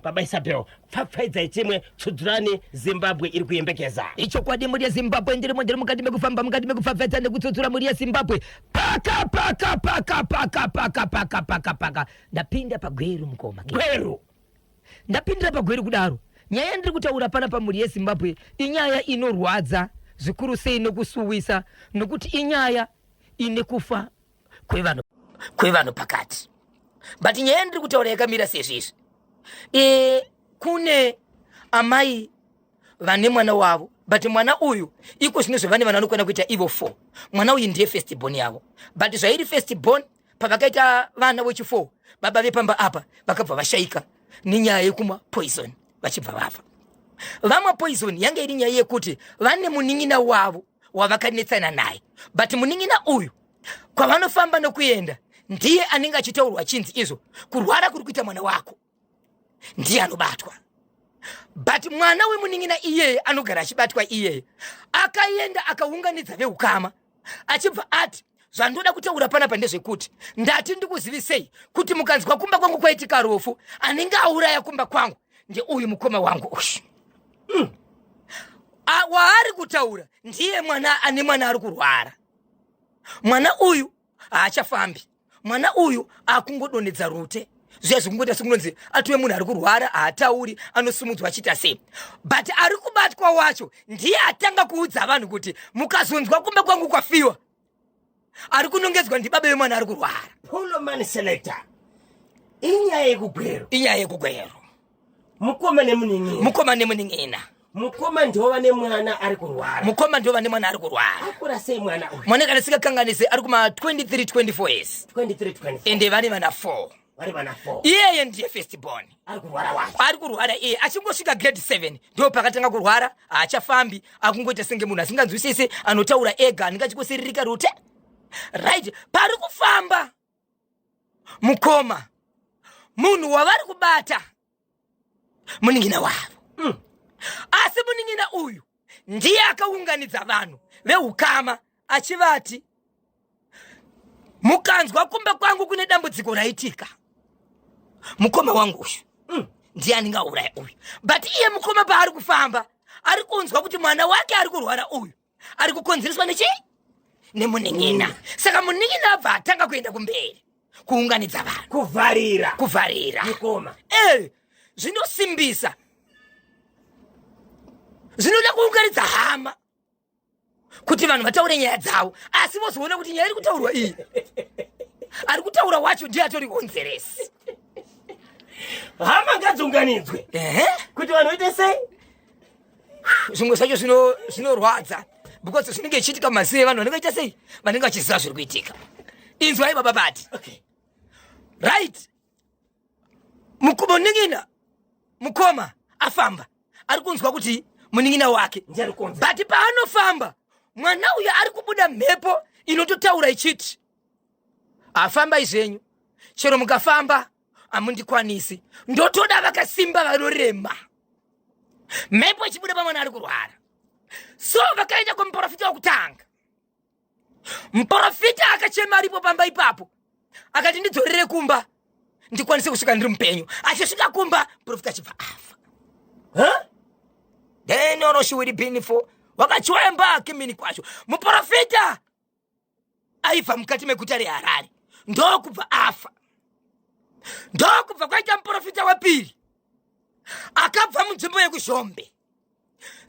Baba Isabel, fafaiza ichimwe tsudzurani Zimbabwe iri kuyembekeza. Icho kwadi muri ya Zimbabwe ndiri mukati mekufamba mukati mekufafaiza nekutsudzura muri ya Zimbabwe. Paka. Ndapinda pagweru mukoma. Gweru. Ndapindira pagweru kudaro. Nyaya ndiri kutaura pana pamuri ya Zimbabwe inyaya inorwadza zvikuru sei nokusuwisa nokuti inyaya ine kufa kwevano pakati. But nyaya ndiri kutaura yakamira sezvizvi. Kune amai vane mwana wavo, but mwana uyu iko zvino zvavane vana vanokwana kuita ivo 4. Mwana uyu ndiye first born yavo, but zvairi first born pavakaita vana vechi 4 baba vepamba apa vakabva vashaika nenyaya yekumwa poison vachibva vafa. Vamwa poison yanga iri nyaya yekuti vane munin'ina wavo wavakanetsana naye, but munin'ina uyu kwavanofamba nokuenda ndiye anenge achitaurwa chinzi izvo kurwara kuri kuita mwana wako ndiye anobatwa. But mwana wemunin'ina iyeye anogara achibatwa iyeye akaenda akaunganidza veukama achibva ati zvandoda kutaura panapa ndezvekuti ndati ndikuzivisei kuti mukanzwa kumba kwangu kwaitika rofu anenge auraya kumba kwangu ndiye uyu mukoma wangu uyu. Waari kutaura ndiye mwana ane mwana ari kurwara. Mwana uyu haachafambi, mwana uyu akungodonedza rute zviya zvikungoita sekunonzi atuwe munhu ari kurwara haatauri anosumudzwa achiita sei. But ari kubatwa wacho ndiye atanga kuudza vanhu kuti mukazonzwa kumba kwangu kwafiwa ari kunongedzwa ndibaba vemwana ari kurwara. Pullman selector. Inyaya yekugweru. Mukoma nemunin'ina. Mukoma ndiwo vane mwana ari kurwara. Akura sei mwana uyu? Mwana kana sikakanganise ari kuma 23-24 years. 23-24. Ende vane vana 4. Iyeye ndiye first born. Ari kurwara iye achingosvika grade 7 ndio pakatanga kurwara, haachafambi, akungoita senge munhu asinganzwisisi, anotaura ega, anenge achingosiririka rute. Right, pari kufamba mukoma munhu wavari kubata munin'ina wavo. Asi munin'ina uyu ndiye akaunganidza vanhu veukama achivati mukanzwa kumba kwangu kune dambudziko raitika, mukoma wangu uyu ndiye anenge auraya uyu. But iye mukoma paari kufamba ari kunzwa kuti mwana wake ari kurwara uyu ari kukonzereswa nechii? Nemunin'ina. Saka munin'ina abva atanga kuenda kumberi kuunganidza vanhu, kuvharira mukoma. Zvinosimbisa, zvinoda kuunganidza hama kuti vanhu vataure nyaya dzavo, asi vozoona kuti nyaya iri kutaurwa iyi ari kutaura wacho ndiye atori konzeresi. Hama ngadziunganidzwe kuti vanhu vaite sei? Zvimwe zvacho zvinorwadza because zvinenge ichiitika mumasiye vanhu vanenge vaita sei, vanenge vachiziva zviri kuitika. Inzwai baba bati. Right, munin'ina mukoma afamba ari kunzwa kuti munin'ina wake, but paanofamba mwana uyu ari kubuda mhepo inototaura ichiti afamba izvenyu, chero mukafamba amundikwanisi, ndotoda vakasimba vanorema. Mhepo ichibuda pamwana ari kurwara. So vakaenda kumuprofita wokutanga. Muprofita akachema aripo pamba ipapo akati ndidzorere kumba ndikwanise kusvika ndiri mupenyu. Achisvika kumba muprofita achibva afa. Then she will be for wakachwemba kimini kwacho. Muprofita aibva mukati meguta reHarare ndokubva afa. Ndokubva kwaita muprofita wapiri akabva munzvimbo yekuZhombe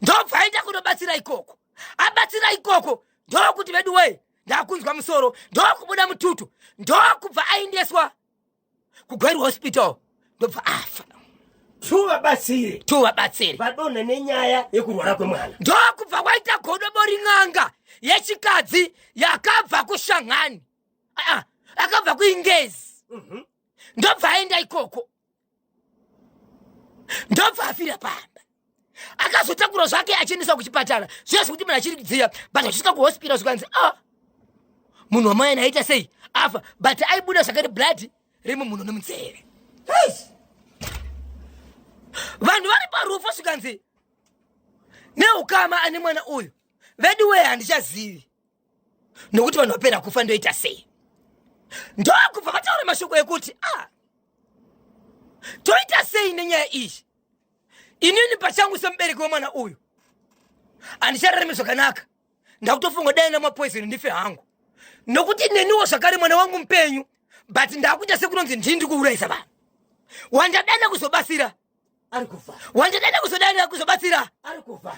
ndobva aenda kunobatsira ikoko. Abatsira ikoko ndokuti vedu we ndakunzwa musoro, ndokubuda mututu, ndokubva aendeswa kuGweru hospital ndobva afa. Tuvabatsiri vadonha nenyaya yekurwara kwemwana. Ndokubva kwaita godobori n'anga yechikadzi yakabva kuShanghani, akabva kuIngezi, ndobva aenda ikoko, ndobva afira pamba. Akazotakura zvake achiendeswa kuchipatara, zviya zvekuti munhu achiri kudziya, but achisvika kuhospital zvikanzi munhu wamai aita sei afa, but aibuda zvakare blood rimo munhu nemunzeve. Vanhu vari parufu zvikanzi neukama ane mwana uyu vedu we handichazivi nokuti vanhu vapera kufa ndoita sei. Ndokubva vataura mashoko ekuti toita sei nenyaya ishi inini pachangu sembereki wemwana uyu andichararame zvakanaka ndakutofunga dai namapoison ndife hangu nokuti neniwo zvakare mwana wangu mpenyu but ndakuita sekunonzi ndindi kuurayisa vanhu wandadana kuzobatsira wandadana kuzobatsira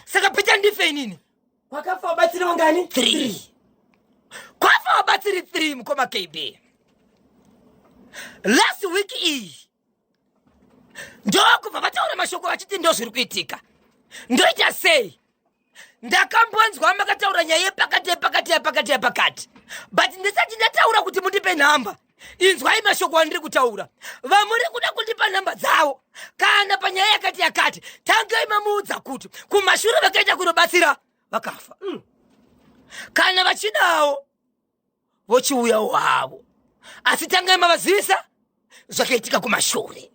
saka pita ndife inini kwakafa wabatsiri wangani 3 kwafa wabatsiri 3 mukoma KB last week iyi ndokubva vataura mashoko vachiti ndo zviri kuitika ndoita sei ndakambonzwa makataura nyaya yepakati but ndisati ndataura kuti mundipe nhamba inzwai mashoko andiri kutaura vamuri kuda kundipa nhamba dzavo kana panyaya yakati tangai mamuudza kuti kumashure vakaita kunobatsira vakafa kana vachidawo vochiuyawo havo asi tangai mavazivisa zvakaitika kumashure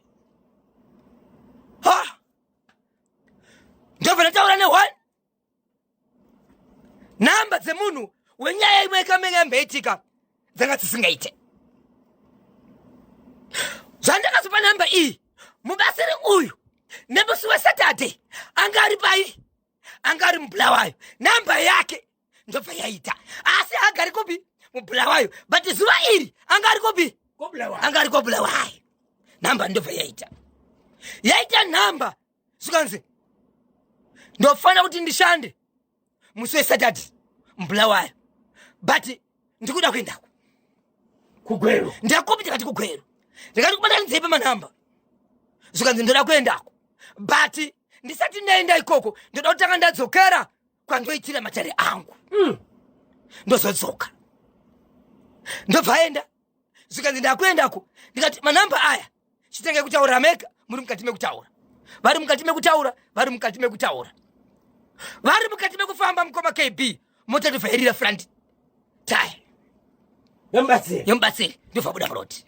ndobva ndataura ne1 nhamba dzemunhu wenyaya imwe ikamenya mbeitika dzanga dzisingaite zvandakazopa nhamba iyi mubatsiri uyu nemusi weSaturday anga ari pai anga ari mubulawayo nhamba yake ndobva yaita asi hagari kupi mubulawayo but zuva iri anga ari kupi anga ari kobulawayo nhamba ndobva yaita nhamba zvikanzi ndofanira kuti ndishande musi weSaturday mubulawayo but ndikuda kuendako kugwero ndakopi tikati kugwero ndikati kubatanidzei pamanhamba zvikanzi ndoda kuendako but ndisati ndaenda ikoko ndoda kutanga ndadzokera kwandoitira matare angu ndozodzoka ndobva enda zvikanzi ndakuendako ndikati manhamba aya chitenge kutaura mega muri mukati mekutaura vari mukati mekufamba mukoma KB mota ndobva yarira front tire yomubatsiri ndobva buda muroti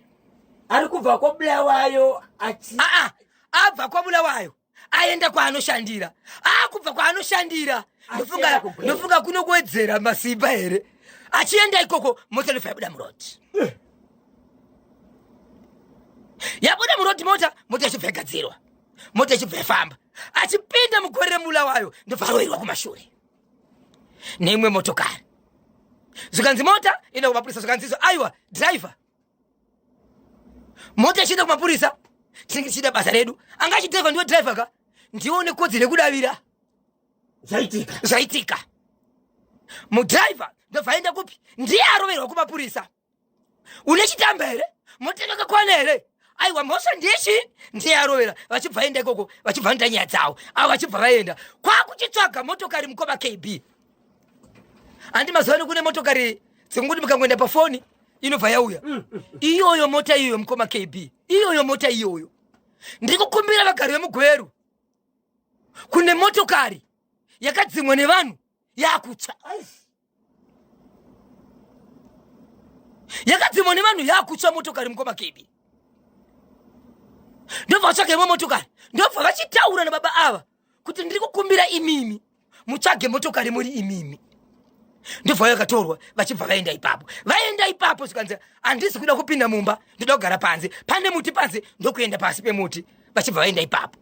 ari kubva kwabulawayo abva kwabulawayo aenda kwaanoshandira akubva kwaanoshandira ndofunga kuno kuwedzera masimba here achienda ikoko mota ndobva yabuda muroti yabuda muroti mota ichibva yagadzirwa mota ichibva yafamba achipinda mugore remulawayo ndobva arohirwa kumashure neimwe motokari zvikanzi mota ina kumapurisa zvikanzizo aiwa driver mota ichienda kumapurisa tinenge tichida basa redu anga achidhraivha ndiwe driver ka ndiwo nekodzero yekudavira zvaitika mudriver ndobva aenda kupi ndiye aroverwa kumapurisa une chitamba here mota yakakwana here aiwa mhosva ndiye ndiye arovera vachibva aenda ikoko vachibva nda nyaya dzavo avo vachibva vaenda kwakuchitsvaga motokari mukoma KB handi mazuva ano kune motokari dzekuti mukangoenda pafoni inobva yauya iyoyo mota iyoyo mukoma KB iyoyo mota iyoyo ndiri kukumbira vagari vemugweru kune motokari yakadzimwa nevanhu yakutsva motokari mukoma KB ndobva vatsvage imwe motokari ndobva vachitaura nababa ava kuti ndiri kukumbira imimi mutsvage motokari muri imimi ndobva yakatorwa vachibva vaenda ipapo zvikanzi handisi kuda kupinda mumba ndoda kugara panze pane muti panze ndokuenda pasi pemuti vachibva vaenda ipapo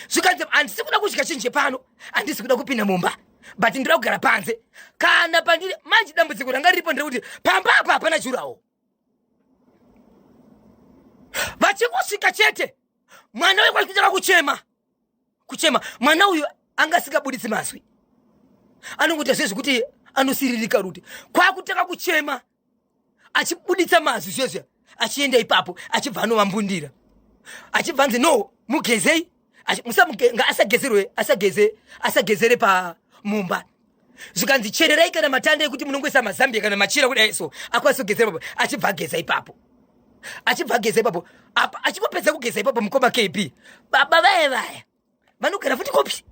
zvikanzi handisi kuda kudya chinhu chepano handisi kuda kupinda mumba but ndoda kugara panze kana pandiri manje dambudziko ranga riripo nderekuti pamba apa hapana jurawo vachikusvika chete mwana uyu kwachikutanga kuchema mwana uyu anga asingabuditsi mazwi anongoita zvezvekuti anosiririka ruti kwakutanga kuchema achibuditsa mazwi zvezve achienda ipapo achibva anovambundira achibva anzi no mugezei musamugenga asagezere pamumba zvikanzi chererai kana matanda ekuti munongoisa mazambia kana machira kudai so akwanisa kugezera ipapo achibva ageza ipapo apa achingopedza kugeza ipapo mukoma KB baba vaya vanogara futi kopi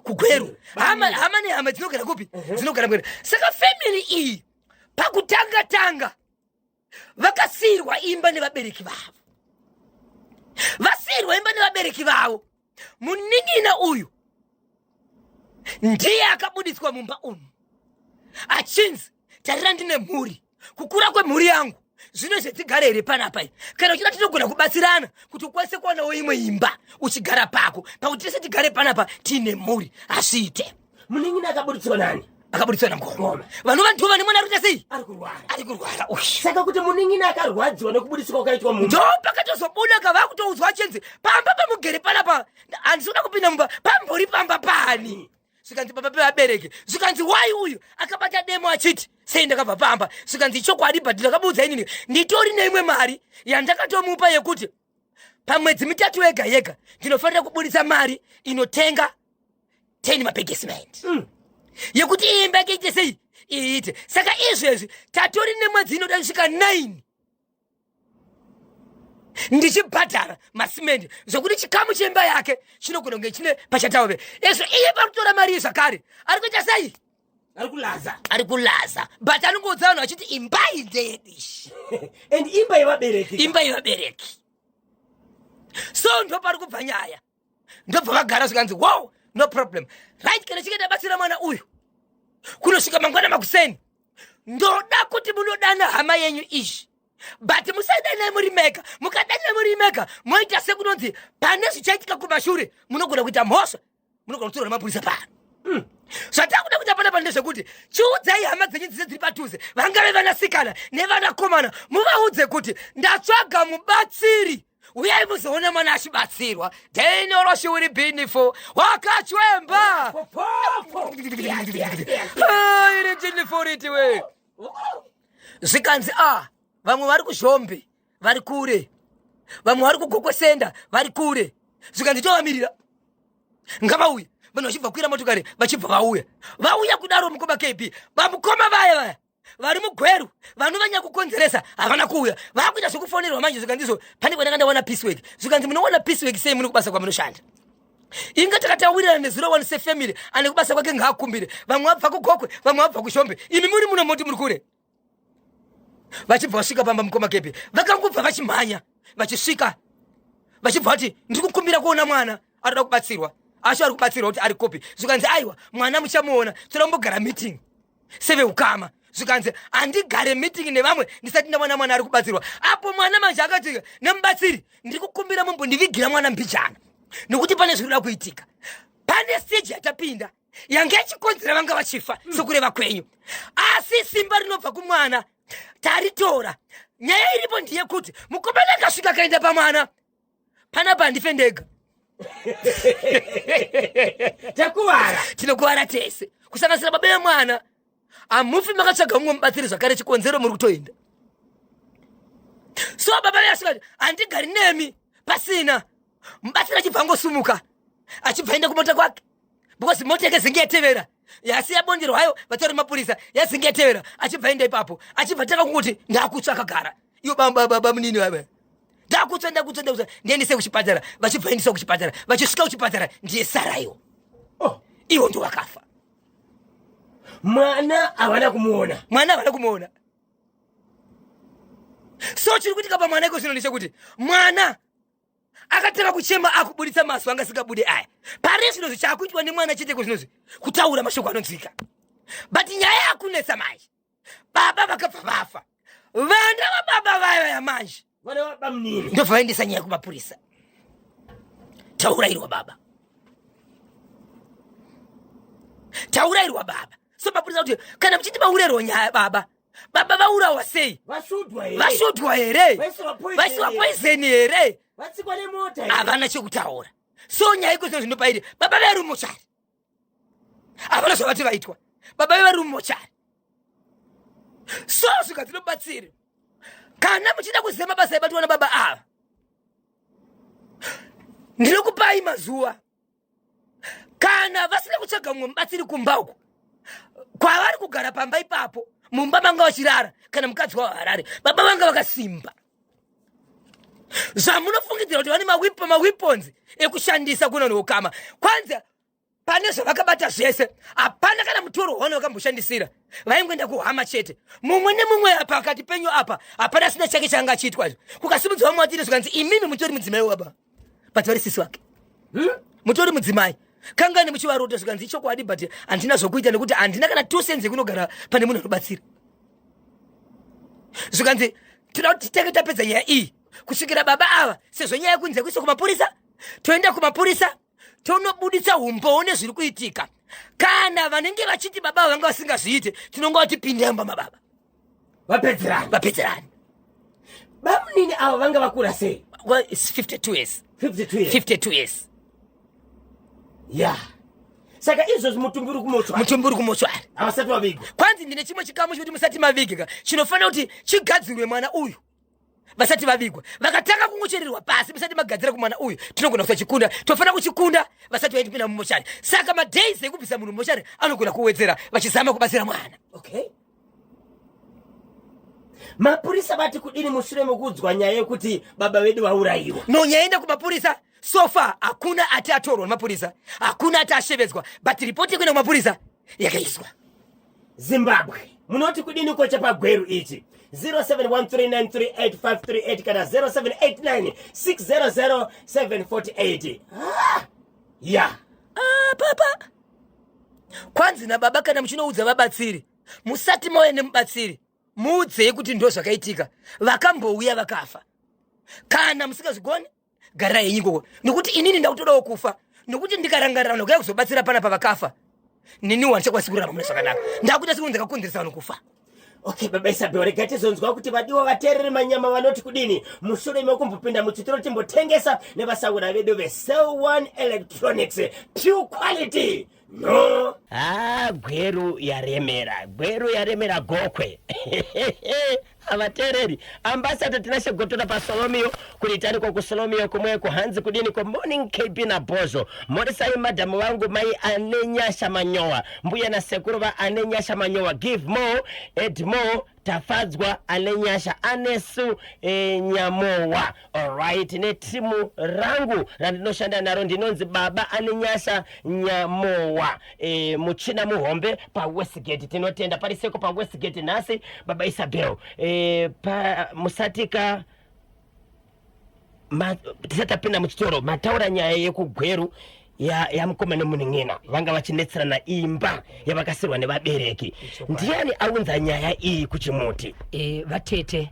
kugweru hama nehama dzinogara kupi dzinogara mugweru saka family iyi pakutanga vakasiyirwa imba nevabereki vavo munin'ina uyu ndiye akabuditswa mumba umu achinzi tarira ndine mhuri kukura kwemhuri yangu zvino zvetigare panapa kana uchida tinogona kubatsirana kuti ukwanise kuwanawo imwe imba uchigara pako pakuti tese tigare panapa tiine mhuri asviite. Munin'ina akaburitswa nani? Akaburitswa nangoma. Vanhu vantu vane mwana ari sei? Ari kurwara. Saka kuti munin'ina akarwadziwa nekuburitswa kwakaitwa munhu. Ndo pakatozobuda kava kutoudzwa chenzi pamba pamugere panapa handisina kupinda mumba pambori pamba pani. Zvikanzi baba pevabereki zvikanzi wai uyu akabata demo achiti sei ndakabva pamba zvikanzi chokwadi but ndakabuudza inini nditori neimwe mari yandakatomupa yekuti pamwedzi mitatu yega yega ndinofanira kuburitsa mari inotenga 10 mabhegi cement yekuti imba yake sei iite. Saka izvezvi tatori nemwedzi inoda kusvika 9 ndichibhadhara masimendi zvokuti chikamu chemba yake chinogona kunge chine pachatawe izvo iye pakutora mari zvakare ari kuita sei? Ari kulaza but anongoudza vanhu achiti imba indeyedishi and imba yevabereki. So ndo pari kubva nyaya ndobva vagara zvikanzi wow no problem right. Kana chike ndabatsira mwana uyu kunosvika mangwana makuseni ndoda kuti munodana hama yenyu izvi but musadana murimeka. Mukadana murimeka moita sekunonzi pane zvichaitika kumashure munogona kuita mhosva munogona kutorwa nemapurisa pano. Zvatakuda kuita panapa ndezvekuti chiudzai hama dzenyu dzese dziri padhuze vangave vanasikana nevanakomana muvaudze kuti ndatsvaga mubatsiri uyai muzoona mwana achibatsirwa then all she will be nifo wakachwemba iri chiniforiti we zvikanzi vamwe vari kuzhombe vari kure vamwe vari kugokwesenda vari kure zvikanzi tovamirira ngavauya vanhu vachibva kukwira motokari vachibva vauya kudaro mukoma kp vamukoma vaya vari mugweru vanhu vanya kukonzeresa havana kuuya vakuita zvekufonerwa manje zvikanzizvo pane kwandakandawana peacework zvikanzi munowana peacework sei mune kubasa kwamunoshanda inga takatawirirana ne01 sefamily ane kubasa kwake ngaakumbire vamwe vabva kugokwe vamwe vabva kushombe imi muri muno moti muri kure vachibva vasvika pamba mukoma kepi vakangobva vachimhanya vachisvika vachibva vati ndiri kukumbira kuona mwana arida kubatsirwa asho ari kubatsirwa kuti ari kopi zvikanzi aiwa mwana muchamuona toda kumbogara meeting seveukama zvikanzi handigare meeting nevamwe ndisati ndaona mwana ari kubatsirwa apo mwana manje akati nemubatsiri ndiri kukumbira mumbondivigira mwana mbijana nekuti pane zvinoda kuitika pane stage yatapinda yange ichikonzera vanga vachifa sokureva kwenyu asi simba rinobva kumwana taritora nyaya iripo ndeyekuti mukomana akasvika akaenda pamwana panapa handife ndega takuwara tinokuwara tese kusanganisira baba vemwana hamufi makatsvaga mumwe mubatsiri zvakare chikonzero muri kutoenda so baba veasvikati handigari nemi pasina mubatsiri achibva angosumuka achibva enda kumota kwake because mota yake zinge yatevera yasi yabonderwa hayo vatori mapurisa yazinge yatevera achibva enda ipapo achibva taka kunguti ndakutsva akagara iyo baba munini baba ndakutsva ndiendise kuchipatara vachibva endisa kuchipatara vachisvika kuchipatara ndiye sarayo iwo ndo wakafa mwana havana kumuona so chiri kuitika pamwana iko zvino ndechekuti mwana akatanga kuchema akuburitsa masu anga singabude aya pari zvino zvichakuitwa nemwana cheteko zvinozvi kutaura mashoko anonzwika but nyaya yakunetsa manje baba vakabva vafa vana vababa vaya yamanje ndobvaendesa nyaya kumapurisa taurairwa baba so mapurisa kuti kana muchiti maurerwa nyaya baba vaurawa sei vashodwa here vaisiwa poiseni here havana chekutaura so nyaya iko zvino zvinopairi baba vari mumochari havana zvavati vaitwa baba ve vari mumochari so zvikadzinobatsiri kana muchida kuziva mabasa aibatwa nababa ava ndinokupai mazuva kana vasina kutsvaga mumwe mubatsiri kumba uku kwavari kugara pamba ipapo mumba vanga vachirara kana mukadzi wavo harare baba vanga vakasimba zvamunofungidzira kuti vane maweapons ekushandisa kuna noukama kwanza pane zvavakabata zvese hapana kana mutoro wavana vakamboshandisira vaingoenda kuhama chete mumwe nemumwe apa akati penyu apa hapana sina chake chaanga achiitwa izvo kukasimudza vamwe watiri zvikanzi imimi mutori mudzimai wababa but vari sisi wake mutori mudzimai kangani muchivarota zvikanzi ichokwadi but handina zvokuita nekuti handina kana 2 cents yekunogara pane munhu anobatsira zvikanzi tinotitenge tapedza nyaya iyi kusvikira baba ava sezvo nyaya yekunze kuisa kumapurisa toenda kumapurisa tonobuditsa umbone zviri kuitika. Kana vanenge vachiti baba ava vanga vasingazviite tinonga watipindemba mababa vapedzerani. Bamunini ava vanga vakura sei? Well, it's 52 years. 52 years. Yeah. Saka izvozvi mutumbi uri kumochwari havasati vavigwa. Kwanzi ndine chimwe chikamu chekuti musati mavigika chinofanira kuti chigadzirwe mwana uyu vasati vavigwa. Vakatanga kungochererwa pasi musati magadzira kumwana uyu tinogona kusachikunda, tofanira kuchikunda vasati vaitipinda mumochari. Saka madays ekubvisa munhu mumochari anogona kuwedzera vachizama kubatsira mwana. Okay. Mapurisa vati kudini mushure mekuudzwa nyaya yekuti baba vedu vaurayiwa? No, nyaenda kumapurisa so far hakuna ati atorwa namapurisa, hakuna ati ashevedzwa, but ripoti yekuenda kumapurisa yakaiswa. Zimbabwe munoti kudini kocha pagweru ichi 0713938538 kana 0789600748. Papa kwanzi nababa kana muchinoudza vabatsiri musati mauya nemubatsiri muudzei kuti ndo zvakaitika, vakambouya vakafa. Kana musingazvigoni gararai nyingoko, nekuti inini ndakutodawo kufa, nekuti ndikarangarira vanhu kuya kuzobatsira pana pavakafa nini wandichakwanisi kurarama mune zvakanaka, ndakuita sekunhu ndakakonzeresa vanhu kufa. Okay, baba Isabel, regai tizonzwa kuti vadiwa vateereri manyama vanoti kudini mushure mekumbopinda muchitoro timbotengesa nevasaura vedu veCell One Electronics, pure quality. No. Gweru yaremera gokwe. Avateereri ambassador tinashe gotora pa Solomio kulitani kwa kusolomio kumwe kuhanzi kudini kwa morning KB na bozo morisai madamu wangu mai anenyasha manyoa mbuya na sekuruva anenyasha manyoa give more add more tafadzwa anenyasha anesu nyamowa. Alright, ne timu rangu randinoshanda naro ndinonzi baba anenyasha nyamowa muchina muhombe pa Westgate. Tinotenda pariseko pa Westgate nasi baba Isabel pa musatika tisatapinda muchitoro mataura nyaya yekugweru ya mukomana muning'ina vanga vachinetserana imba yavakasirwa nevabereki. Ndiani aunza nyaya iyi kuchimuti? Vatete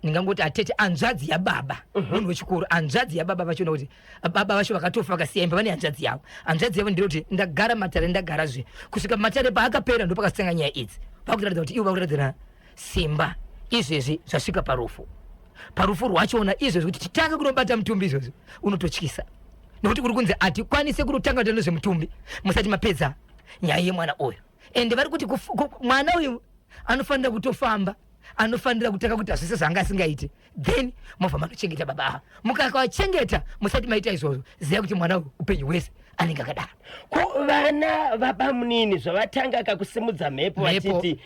ndingangoti atete anzvadzi yababa munhu wechikuru, anzvadzi yababa vachiona kuti baba vacho vakatofa vakasiya imba vane hanzvadzi yavo. Hanzvadzi yavo ndinoti ndagara matare ndagarazve kusvika matare paakapera ndo pakasitenga nyaya idzi vakuratidza kuti ivo vakuratidzana simba izvezvi zvasvika parufu rwachona izvezvi kuti titanga kunobata mutumbi izvezvi unototyisa, nekuti kuri kunzi hatikwanise kunotanga kuita nezvemutumbi musati mapedza nyaya yemwana uyu. Ende vari kuti mwana uyu anofanira kutofamba, anofanira kutanga kuti zvese zvanga asingaiti, then mobva manochengeta baba ava. Mukakavachengeta musati maita izvozvo ziva kuti mwana uyu upenyu hwese anenge akadaro. Ko vana baba munini zvavatanga kakusimudza mhepo vachiti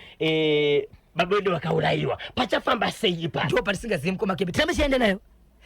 baba vedu vakaurayiwa pachafamba sei ipa? Ndo patisingazivi mukoma kepe tiramba tichienda nayo,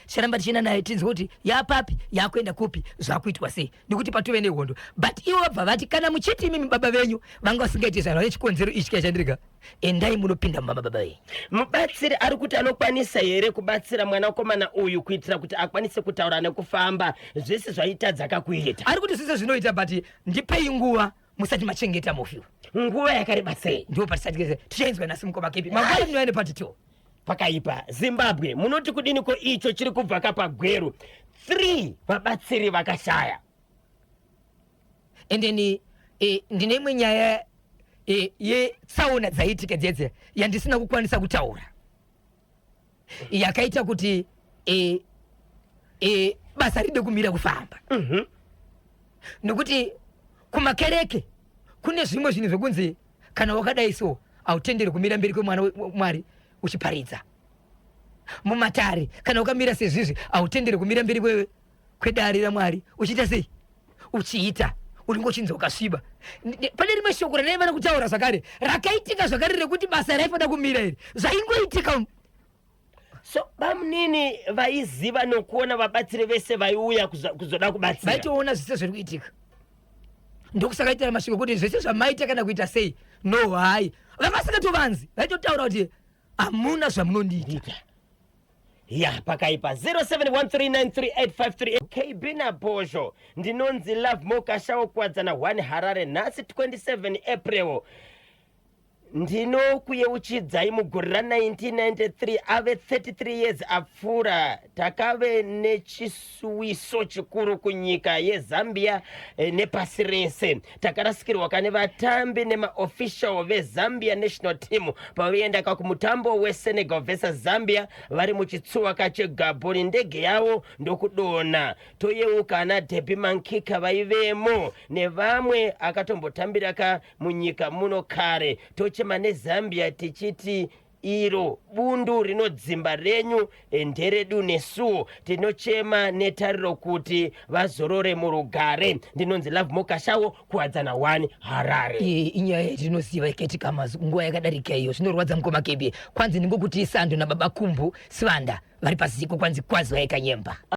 charamba tichienda nayo tinzwa kuti yapapi yakuenda kupi zvakuitwa sei, nekuti patove nehondo. But ivo vabva vati kana muchiti imimi baba venyu vanga vasingaiti zvanhu nechikonzero ichi chashandirika, endai munopinda mumba baba venyu. Mubatsiri ari kuti anokwanisa here kubatsira mwana wekomana uyu kuitira kuti akwanise kutaura nekufamba zvese zvaitadza kakuita? Ari kuti zvese zvinoita, but ndipei nguva musati machengeta mufyu. Nguva yakareba sei? Ndo patisati tichainzwa nasi mukoma kepi mangwana munoende patito pakaipa. Zimbabwe munoti kudini ko icho chiri kubva kapagweru 3 vabatsiri vakashaya. Endeni ndine imwe nyaya yetsaona dzaitika dzedze yandisina kukwanisa kutaura yakaita kuti basa ride kumira kufamba. Nokuti kumakereke kune zvimwe zvinhu zvokunzi kana wakadai so hautenderi kumira mberi kwemwana Mwari uchiparidza. Mumatare kana ukamira sezvizvi hautenderi kumira mberi kwedare raMwari uchiita sei? Uchiita uringo chinzi ukasviba. Pane rimwe shoko ranaivana kutaura zvakare rakaitika zvakare rekuti basa raifada kumira iri zvaingoitika. So bamunini vaiziva nokuona vabatsiri vese vaiuya kuzoda kubatsira vaitoona zvese zviri kuitika, ndokusakaitira masviko kuti zvese zvamaita kana kuita sei no hai vakasikatovanzi vaitotaura kuti hamuna zvamunondiita. Ya pakaipa 0713938538 KB na Bosho ndinonzi Love Mokashawo kwadzana 1 Harare nhasi 27 April ndino kuyeuchidzai mugore ra1993 ave 33 years apfuura takave nechisuwiso chikuru kunyika yezambia nepasi rese. Takarasikirwa kane vatambi nemaofficial vezambia national team pavaendaka kumutambo weSenegal versus Zambia vari muchitsuwaka chegabhoni. Ndege yavo ndokudonha. Toyeuka ana Debbie Mankika vaivemo nevamwe akatombotambiraka munyika muno kare. Tochema neZambia tichiti iro bundu rinodzimba renyu nderedu nesuwo. Tinochema netariro kuti vazorore murugare. Ndinonzi Love Mokashawo, kuwadzana 1 Harare. Inyaya yetinoziva iketika nguva yakadarika iyo zvinorwadza mukoma kebye. Kwanzi ndingokuti Isando nababa Kumbu Svanda vari pasiko kwanzi kwazi vaikanyemba.